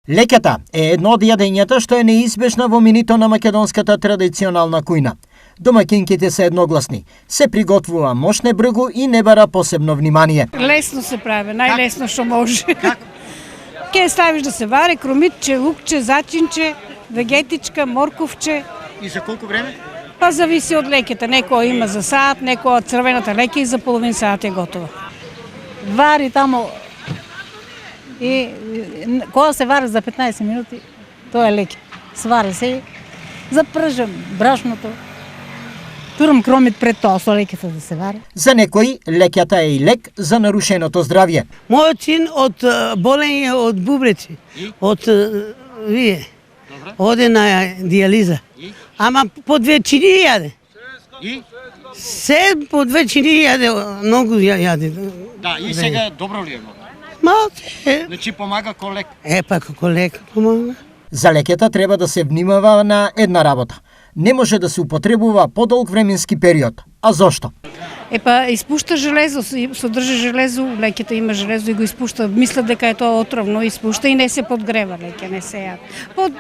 Леќата е едно од јадењата што е неизбежна во менито на македонската традиционална кујна. Домаќинките се едногласни. Се приготвува мошне бргу и не бара посебно внимание. Лесно се прави, најлесно што може. Ке ставиш да се вари кромитче, лукче, зачинче, вегетичка, морковче. И за колку време? Па зависи од леката. Некој има за саат, некој од црвената леќа и за половин саат е готово. Вари тамо и кога се вари за 15 минути, тоа е леки. Свари се, запржам брашното, турам кромит пред тоа со леката да се вари. За некои леќата е и лек за нарушеното здравје. Мојот син од болење од бубреци, од вие. Оде на диализа. Ама по 2 чини јаде. И? Се по 2 чини јаде, многу јаде. Да, и сега добро ли е? Значи помага ко лек. Па како лек помага. За лекета треба да се внимава на една работа. Не може да се употребува подолг временски период. А зошто? Испушта железо, содржи железо, лекјата има железо и го испушта. Мислат дека е тоа отровно, испушта и не се подгрева леќа, не се јаде.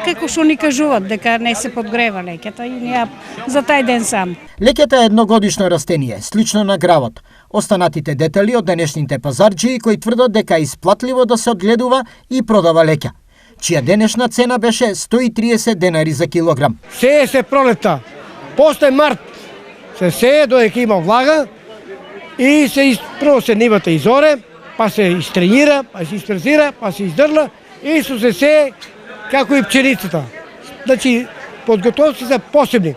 Како што ни кажуваат, дека не се подгрева лекјата и не за тај ден сам. Лекјата е едногодишно растение, слично на гравот. Останатите детали од денешните пазарџии кои тврдат дека е исплатливо да се одгледува и продава леќа, чија денешна цена беше 130 денари за килограм. Сее се пролета, после март се сее додека има влага и прво се нивата изоре, па се истренира, па се испресира, па се издрла и се сее како и пченицата. Значи, подготовци се посебни.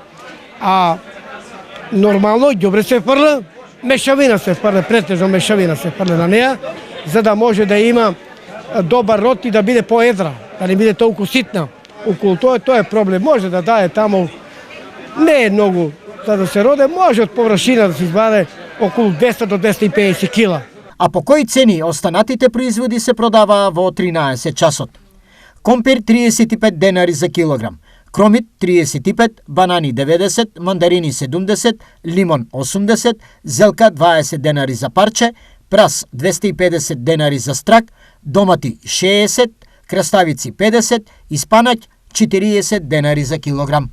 А нормално ѓубре се фрла, мешавина се фрла, претежно мешавина се фрла на неа, за да може да има добар род и да биде поедра, да не биде толку ситна. Околу тоа е проблем. Може да даде тамо, не е многу за да се роде, може од површина да се изваде околу 200 до 250 кила. А по кои цени останатите производи се продаваа во 13 часот? Компир 35 денари за килограм, кромит 35, банани 90, мандарини 70, лимон 80, зелка 20 денари за парче, прас 250 денари за страк, домати 60, краставици 50 и спанаќ 40 денари за килограм.